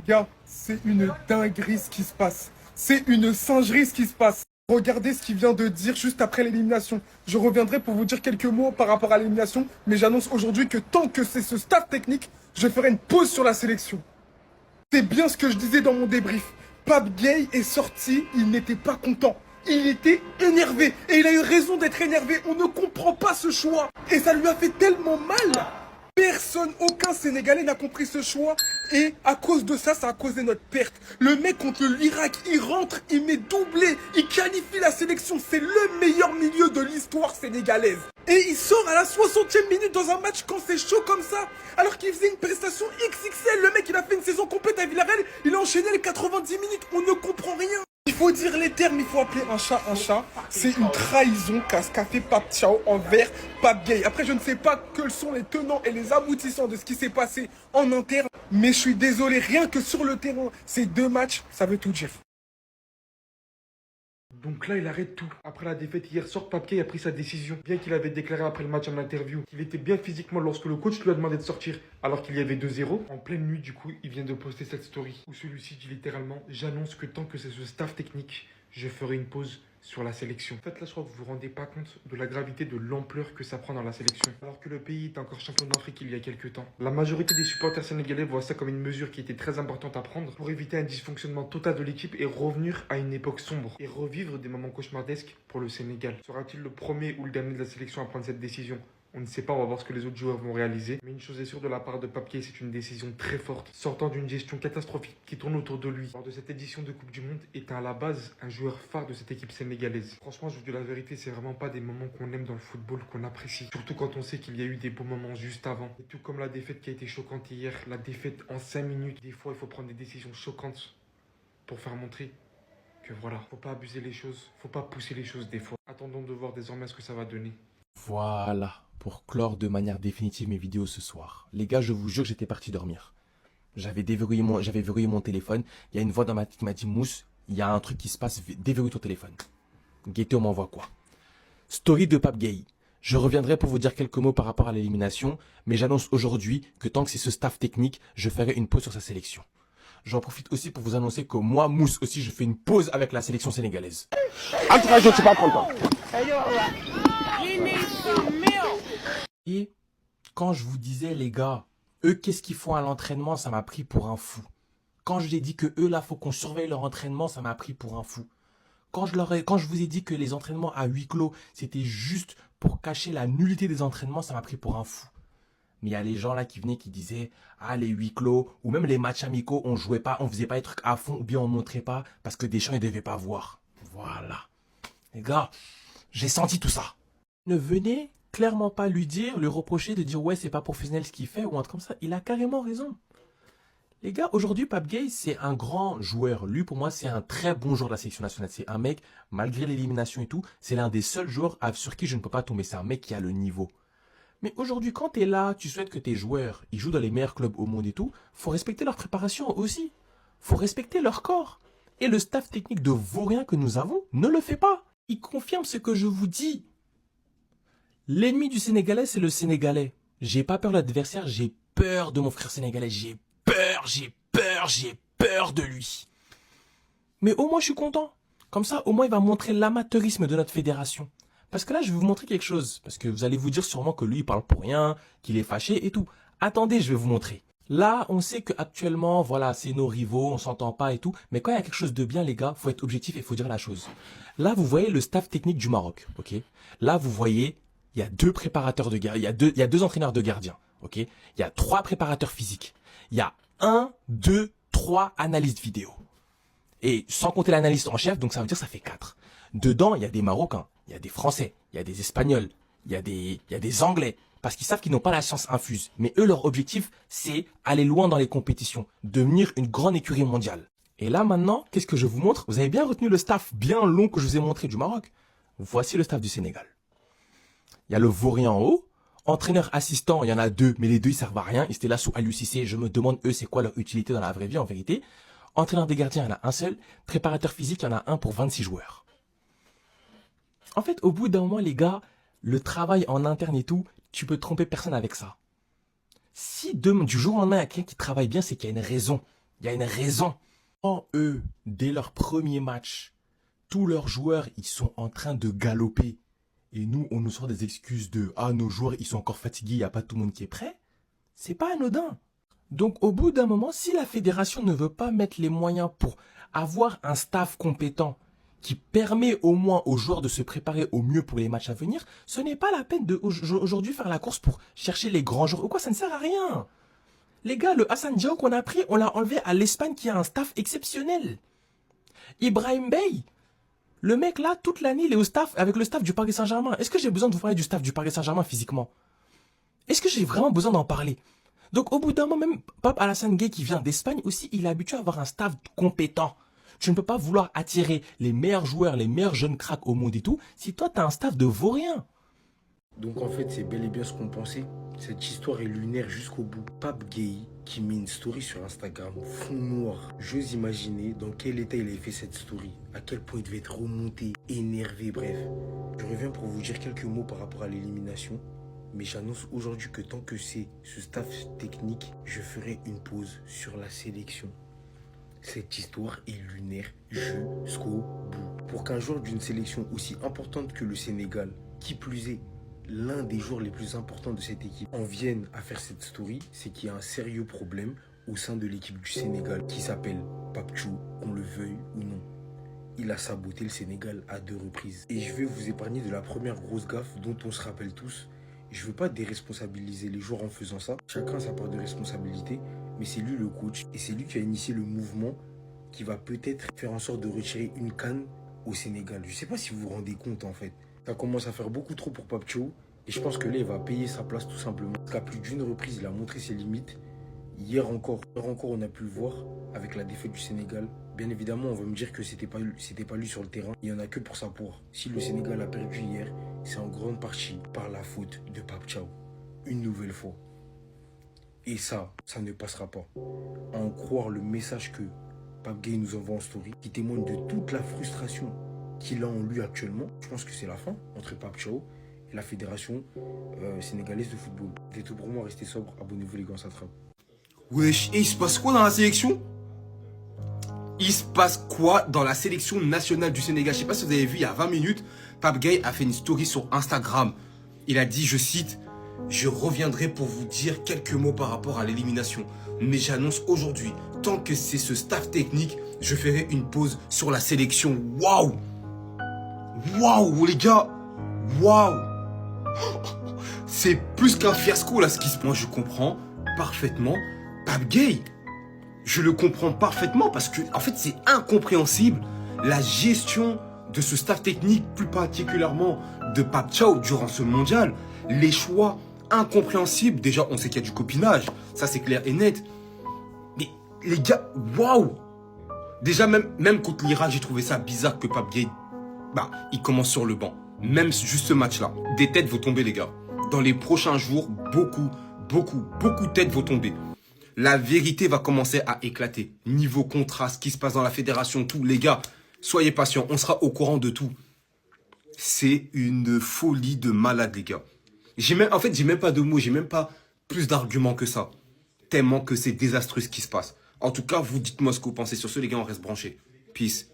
gars, c'est une dinguerie ce qui se passe. C'est une singerie ce qui se passe. Regardez ce qu'il vient de dire juste après l'élimination. Je reviendrai pour vous dire quelques mots par rapport à l'élimination, mais j'annonce aujourd'hui que tant que c'est ce staff technique, je ferai une pause sur la sélection. C'est bien ce que je disais dans mon débrief. Pape Gueye est sorti, il n'était pas content. Il était énervé. Et il a eu raison d'être énervé. On ne comprend pas ce choix. Et ça lui a fait tellement mal. Personne, aucun Sénégalais n'a compris ce choix. Et à cause de ça, ça a causé notre perte. Le mec contre l'Irak, il rentre, il met doublé. Il qualifie la sélection. C'est le meilleur milieu de l'histoire sénégalaise. Et il sort à la 60e minute dans un match quand c'est chaud comme ça. Alors qu'il faisait une prestation XXL. Le mec, il a fait une saison complète à Villarreal. Il a enchaîné les 90 minutes. On ne comprend rien. Il faut dire les termes, il faut appeler un chat un chat. C'est une trahison qu'a fait Pape Thiaw envers Pape Gueye. Après, je ne sais pas quels sont les tenants et les aboutissants de ce qui s'est passé en interne. Mais je suis désolé, rien que sur le terrain, ces deux matchs, ça veut tout dire. Donc là, il arrête tout. Après la défaite hier soir, Pape Gueye a pris sa décision. Bien qu'il avait déclaré après le match en interview qu'il était bien physiquement lorsque le coach lui a demandé de sortir, alors qu'il y avait 2-0. En pleine nuit, du coup, il vient de poster cette story où celui-ci dit littéralement « J'annonce que tant que c'est ce staff technique, je ferai une pause sur la sélection. » En fait, là, je crois que vous vous rendez pas compte de la gravité, de l'ampleur que ça prend dans la sélection. Alors que le pays est encore champion d'Afrique il y a quelques temps. La majorité des supporters sénégalais voient ça comme une mesure qui était très importante à prendre pour éviter un dysfonctionnement total de l'équipe et revenir à une époque sombre et revivre des moments cauchemardesques pour le Sénégal. Sera-t-il le premier ou le dernier de la sélection à prendre cette décision ? On ne sait pas, on va voir ce que les autres joueurs vont réaliser. Mais une chose est sûre de la part de Pape Gueye, c'est une décision très forte, sortant d'une gestion catastrophique qui tourne autour de lui. Lors de cette édition de Coupe du Monde, étant à la base un joueur phare de cette équipe sénégalaise. Franchement, je vous dis la vérité, c'est vraiment pas des moments qu'on aime dans le football, qu'on apprécie. Surtout quand on sait qu'il y a eu des beaux moments juste avant. Et tout comme la défaite qui a été choquante hier, la défaite en 5 minutes. Des fois, il faut prendre des décisions choquantes pour faire montrer que voilà, faut pas abuser les choses, faut pas pousser les choses des fois. Attendons de voir désormais ce que ça va donner. Voilà, pour clore de manière définitive mes vidéos ce soir. Les gars, je vous jure que j'étais parti dormir. J'avais verrouillé mon téléphone. Il y a une voix dans ma tête qui m'a dit « Mousse, il y a un truc qui se passe, déverrouille ton téléphone. » Gaëté, on m'envoie quoi? Story de Pape Gueye. Je reviendrai pour vous dire quelques mots par rapport à l'élimination, mais j'annonce aujourd'hui que tant que c'est ce staff technique, je ferai une pause sur sa sélection. J'en profite aussi pour vous annoncer que moi, Mousse aussi, je fais une pause avec la sélection sénégalaise. En tout cas, je ne suis pas content. Et quand je vous disais, les gars, eux, qu'est-ce qu'ils font à l'entraînement, ça m'a pris pour un fou. Quand je ai dit que eux, là, faut qu'on surveille leur entraînement, ça m'a pris pour un fou. Quand je vous ai dit que les entraînements à huis clos, c'était juste pour cacher la nullité des entraînements, ça m'a pris pour un fou. Mais il y a les gens là qui venaient, qui disaient, ah, les huis clos, ou même les matchs amicaux, on jouait pas, on faisait pas les trucs à fond, ou bien on montrait pas, parce que Deschamps, ils devaient pas voir. Voilà. Les gars, j'ai senti tout ça. Ne venez clairement pas lui reprocher de dire ouais c'est pas professionnel ce qu'il fait ou un truc comme ça. Il a carrément raison. Les gars, aujourd'hui Pape Gueye c'est un grand joueur. Lui pour moi c'est un très bon joueur de la sélection nationale. C'est un mec, malgré l'élimination et tout, c'est l'un des seuls joueurs sur qui je ne peux pas tomber. C'est un mec qui a le niveau. Mais aujourd'hui quand tu es là, tu souhaites que tes joueurs, ils jouent dans les meilleurs clubs au monde et tout, faut respecter leur préparation aussi. Faut respecter leur corps. Et le staff technique de vaurien que nous avons ne le fait pas. Il confirme ce que je vous dis. L'ennemi du Sénégalais, c'est le Sénégalais. J'ai pas peur de l'adversaire, j'ai peur de mon frère sénégalais. J'ai peur de lui. Mais au moins, je suis content. Comme ça, au moins, il va montrer l'amateurisme de notre fédération. Parce que là, je vais vous montrer quelque chose. Parce que vous allez vous dire sûrement que lui, il parle pour rien, qu'il est fâché et tout. Attendez, je vais vous montrer. Là, on sait qu'actuellement, voilà, c'est nos rivaux, on s'entend pas et tout. Mais quand il y a quelque chose de bien, les gars, faut être objectif et faut dire la chose. Là, vous voyez le staff technique du Maroc, ok? Là, vous voyez, il y a 2 préparateurs de gardiens, il y a deux entraîneurs de gardiens, ok? Il y a 3 préparateurs physiques. Il y a 1, 2, 3 analystes vidéo. Et sans compter l'analyste en chef, donc ça veut dire que ça fait 4. Dedans, il y a des Marocains, il y a des Français, il y a des Espagnols, il y a des Anglais. Parce qu'ils savent qu'ils n'ont pas la science infuse. Mais eux, leur objectif, c'est aller loin dans les compétitions. Devenir une grande écurie mondiale. Et là, maintenant, qu'est-ce que je vous montre? Vous avez bien retenu le staff bien long que je vous ai montré du Maroc. Voici le staff du Sénégal. Il y a le vaurien en haut. Entraîneur assistant, il y en a 2, mais les 2, ils servent à rien. Ils étaient là sous Aliou Cissé. Je me demande, eux, c'est quoi leur utilité dans la vraie vie, en vérité. Entraîneur des gardiens, il y en a un seul. Préparateur physique, il y en a un pour 26 joueurs. En fait, au bout d'un moment, les gars, le travail en interne et tout, tu peux tromper personne avec ça. Si du jour au lendemain, il y a quelqu'un qui travaille bien, c'est qu'il y a une raison. Il y a une raison. Quand eux, dès leur premier match, tous leurs joueurs, ils sont en train de galoper. Et nous, on nous sort des excuses de « Ah, nos joueurs, ils sont encore fatigués, il n'y a pas tout le monde qui est prêt. » C'est pas anodin. Donc, au bout d'un moment, si la fédération ne veut pas mettre les moyens pour avoir un staff compétent qui permet au moins aux joueurs de se préparer au mieux pour les matchs à venir, ce n'est pas la peine de aujourd'hui faire la course pour chercher les grands joueurs ou quoi, ça ne sert à rien. Les gars, le Hassan Diao qu'on a pris, on l'a enlevé à l'Espagne qui a un staff exceptionnel. Ibrahim Bey, le mec là, toute l'année, il est au staff, avec le staff du Paris Saint-Germain. Est-ce que j'ai besoin de vous parler du staff du Paris Saint-Germain physiquement? Est-ce que j'ai vraiment besoin d'en parler? Donc au bout d'un moment, même Pape Alassane Gueye qui vient d'Espagne aussi, il est habitué à avoir un staff compétent. Tu ne peux pas vouloir attirer les meilleurs joueurs, les meilleurs jeunes cracks au monde et tout, si toi tu as un staff de vaurien. Donc en fait, c'est bel et bien ce qu'on pensait. Cette histoire est lunaire jusqu'au bout. Pape Gueye qui met une story sur Instagram, fond noir. J'ose imaginer dans quel état il avait fait cette story. À quel point il devait être remonté, énervé, bref. Je reviens pour vous dire quelques mots par rapport à l'élimination. Mais j'annonce aujourd'hui que tant que c'est ce staff technique, je ferai une pause sur la sélection. Cette histoire est lunaire jusqu'au bout. Pour qu'un joueur d'une sélection aussi importante que le Sénégal, qui plus est l'un des joueurs les plus importants de cette équipe, en vienne à faire cette story, c'est qu'il y a un sérieux problème au sein de l'équipe du Sénégal qui s'appelle Pape Thiaw, qu'on le veuille ou non. Il a saboté le Sénégal à 2 reprises. Et je vais vous épargner de la première grosse gaffe dont on se rappelle tous. Je ne veux pas déresponsabiliser les joueurs en faisant ça. Chacun a sa part de responsabilité, mais c'est lui le coach. Et c'est lui qui a initié le mouvement qui va peut-être faire en sorte de retirer une CAN au Sénégal. Je ne sais pas si vous vous rendez compte en fait. Ça commence à faire beaucoup trop pour Pape Thiaw. Et je pense que là, il va payer sa place tout simplement. Parce qu'à plus d'une reprise, il a montré ses limites. Hier encore, on a pu le voir avec la défaite du Sénégal. Bien évidemment, on va me dire que c'était pas lui sur le terrain. Il n'y en a que pour sa poire. Si le Sénégal a perdu hier, c'est en grande partie par la faute de Pape Thiaw. Une nouvelle fois. Et ça ne passera pas. À en croire le message que Pape Gueye nous envoie en story, qui témoigne de toute la frustration qu'il a en lui actuellement. Je pense que c'est la fin entre Pape Thiaw et la fédération sénégalaise de football. C'est tout pour moi, restez sobre, abonnez-vous les gars, ça trappe. Wesh, et il se passe quoi dans la sélection? Il se passe quoi dans la sélection nationale du Sénégal? Je sais pas si vous avez vu, il y a 20 minutes, Pape Gueye a fait une story sur Instagram. Il a dit, je cite, « Je reviendrai pour vous dire quelques mots par rapport à l'élimination. Mais j'annonce aujourd'hui, tant que c'est ce staff technique, je ferai une pause sur la sélection. » Waouh! Waouh, les gars! Waouh! C'est plus qu'un fiasco là ce qui se passe. Moi je comprends parfaitement Pape Gueye. Je le comprends parfaitement parce que en fait c'est incompréhensible la gestion de ce staff technique, plus particulièrement de Pape Thiaw durant ce mondial. Les choix incompréhensibles. Déjà on sait qu'il y a du copinage, ça c'est clair et net. Mais les gars, waouh! Déjà même contre l'Irak j'ai trouvé ça bizarre que Pape Gueye, il commence sur le banc. Même juste ce match-là, des têtes vont tomber les gars. Dans les prochains jours, beaucoup de têtes vont tomber. La vérité va commencer à éclater. Niveau contrat, ce qui se passe dans la fédération, tout. Les gars, soyez patients, on sera au courant de tout. C'est une folie de malade les gars. J'ai même pas de mots, j'ai même pas plus d'arguments que ça. Tellement que c'est désastreux ce qui se passe. En tout cas, vous dites-moi ce que vous pensez sur ce les gars, on reste branchés. Peace.